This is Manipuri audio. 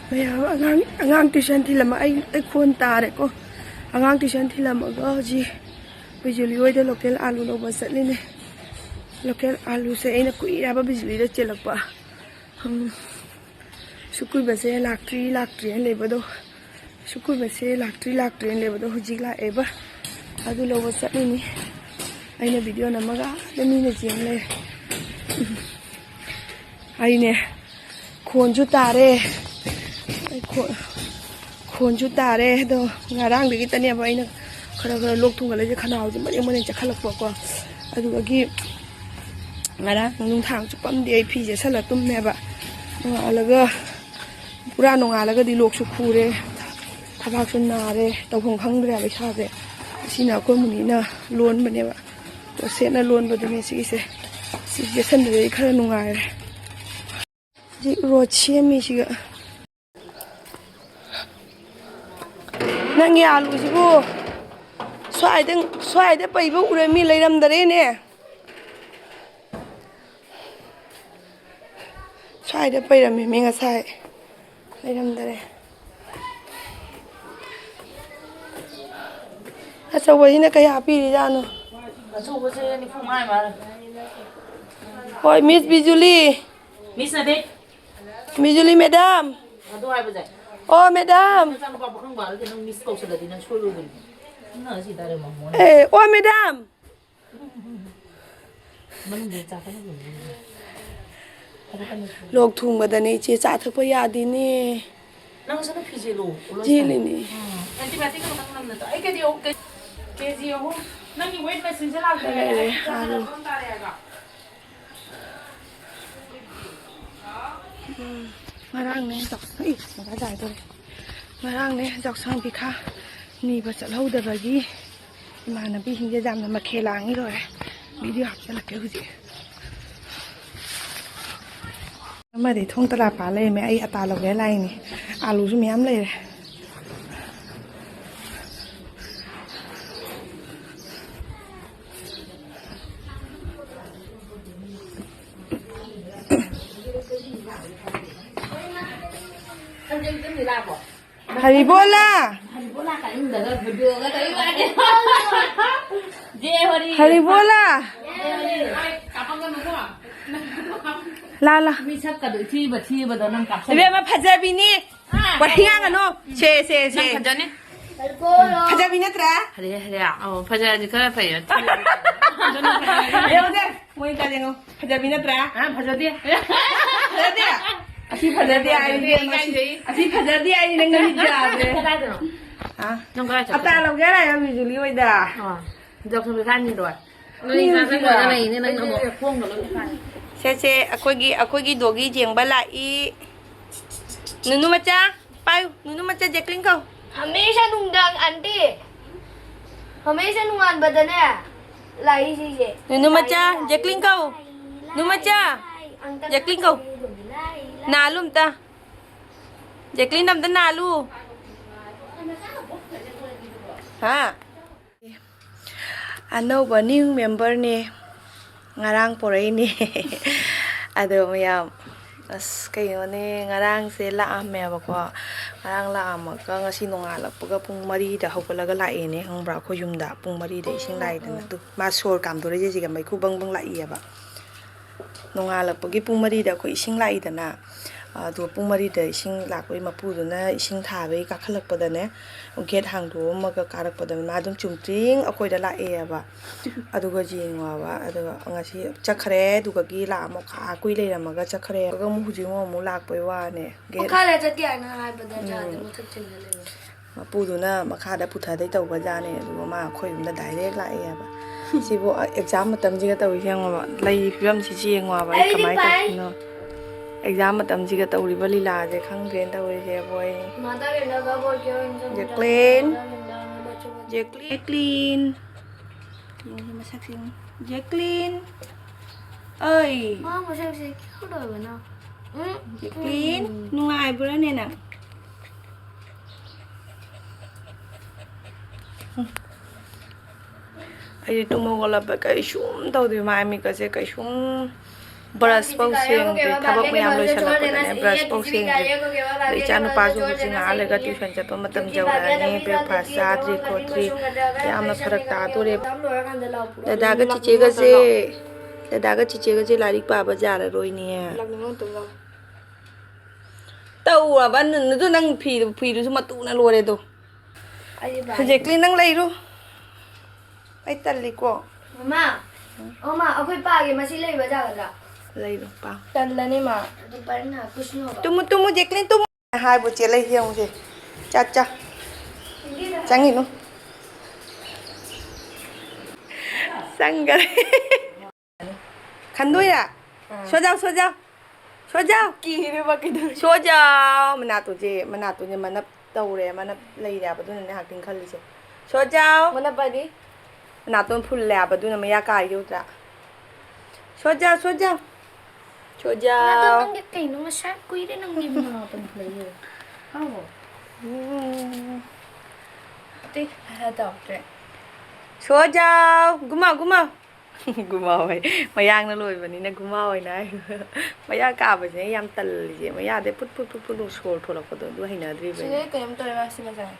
Maya angang tuition thilama ai khon tare ko angang tuition thilama go ji bijuli oi da local alu lo ba satli ne local alu se aina kui ra ba bijuli da chelakpa sukui ba se laktri le ba do sukui ba se laktri le ba do hujik la e ba adu lo ba satli ni aina video na maga da mi ne jeng le ai ne khon ju tare khôn chú ta đấy đâu ngà đang để cái tên em vậy nè khờ lục thùng cái lấy cái khăn nào chứ mà em muốn chắc khăn lục qua à rồi cái ngà đang nung thang chụp bấm đi phi sẽ là tôm mẹ bạn ngà là cái pura nung ngà là cái đi lục chụp khu đấy tháp bạc xuân nà đấy tàu hồng khăng đấy là sao đấy xin nào con mình nè luôn bên em ạ tôi sẽ là luôn bên đây sẽ cái sân đấy khá là nung ngà đấy chị rồi chiêm mi chị ạ nãy alu chứ cô xoài đấy bảy vụ rồi mi lấy đầm đấy nè xoài đấy bảy là mình ngã sai lấy đầm đấy à sao vậy nè cái happy đi ra nữa hỏi Miss Bijuli Miss Nadik Bijuli madam oh madam hey oh madam lộc thùng mà đàn ấy chia trả thức bây giờ đi nè chia lên nè mà đang này dọc ấy mà đã dài rồi mà đang này dọc sang bị khá nì và sợ lâu được rồi gì mà nó bị hình dạng là mà khe láng rồi bị đi học cho là kiểu gì mà để thông ta là phá lên mẹ ấy ta là cái này này alu cho mẹ em lên Haribola Haribola la la mi chắc cả đội thi và đó năm cặp bây giờ mà phát ra bini quạt hiang à nó xe phát ra nè phát ra bini tra hề phát ra thì có phải đâu đấy mua cái gì không phát ra bini tra phát ra đi Así para de ahí, así para de ahí neng ngi jabe. Hả? Nông cái à ta làm cái này em bị xử lý đã. Dọc sang cái gì rồi? Nơi ra cái này nên nó một khuôn của nó phải. Se akogi dogi jeng balai. Nunu macha, payu, nunu macha Jacqueline kau. हमेशा नूंगदांग आंटी हमेशा नूंगान बदने लाई चीज़े Nunu macha Jacqueline kau. Nunu macha Jacqueline kau. Nalum ta. Jacqueline nằm ta nalu. Ha. Another new member nè. Ngarang poray nè. Ado mayam. As kayo nè ngarang sila ame ba ko. Ngarang la ama ka ngasi nungalak pagka pung mari da hawkalaga lai nè hang bra ko yumda pung mari da ising lai da tu. Masor kam do re ji ga mai ku bang lai ya ba. Nungalak pagi pung mari da ko ising lai da na. Dua pung mari da ising lak wei mapu do na ising tha wei ka khalak pa da ne get hang do ma ka karak pa da ma dum chumtring akoi da la e ba adu ga jingwa ba adu ngasi chakhare du ga gi la mo kha kui le ra ma ga chakhare ga mu ji mo lak pai wa ne get kha la chati ana hai bada ja de mo thak chin le mapu do na ma kha da phutha dai taw ga ja ne du ma khoi da direct la e ba si bo exam matam ji ga taw hiang ma lai phim si chi ngwa ba kamai ta no exam matam ji ga taw ri ba lila je khang gen taw je boy mata ke na ga bo kyo Jacqueline ini masak sih Jacqueline ơi ma sak se kyo do ba na Jacqueline nungai bữa nè nè ai tụi mua gọi là cái súng tao thì mai mình có sẽ cái súng brush ပေါက်စင်တွေထပ်မရလို့ဆက်တော့တယ် brush ပေါက်စင်တွေလေချာနပါစုစင်အားလည်းက tuition ချက်တော့မတမ်းကြောက်တယ် breakfast စား3 3ရအမဖရက်တာတို့တွေဒါကချီချေကစေဒါကချီချေကစေလာလိပါပါကြရရိုးနေတော့ဘာနနတို့နန်းဖီတို့စမတူနလိုရဲတို့ဂျက်ကလင်းနန်းလိုက်ရိုးအိုက်တက်လီကို Mama, aku pagi masih lagi baca kan? လိုက်ရိုးပါ Dan lani mah, tu pernah aku semua. တူမဂျက်ကလင်းတူမဟိုင်ဘူချေလိုက်ရအောင်စေချာချာချန်ငီနိုစံဂရခန်ဒိုရဆိုကြောက်ဆိုကြောက်ဆိုကြောက် Kiri pakai tu. ဆိုကြောက်မနာတူကြီးမနာတူကြီးမနတော့ရဲမနလိုက်ရပါသူနဲ့ဟာတင်ခက်လေးစေဆိုကြောက် Mana pagi? မနာတွန်းဖုလဲပါသူနဲ့မရကရုပ်တာဆိုကြောက်ဆိုကြောက်ဆိုကြောက် Nado nang gitay, nung masyad ko yun nang hindi mo player. How? Ate, hada okay. ဆိုကြောက်ဂူမောဂူမောဂူမောပဲမရငလို့ပဲနေဂူမောပဲနိုင်မရကပါစေရမ်းတလ်ကြီးမရတဲ့ပုတ်ပုတ်ပုတ်ပုတ်ဆိုထိုးလို့တော့သူဟိနေတယ်ပဲ Sige, kaya mo tayo masih masaya.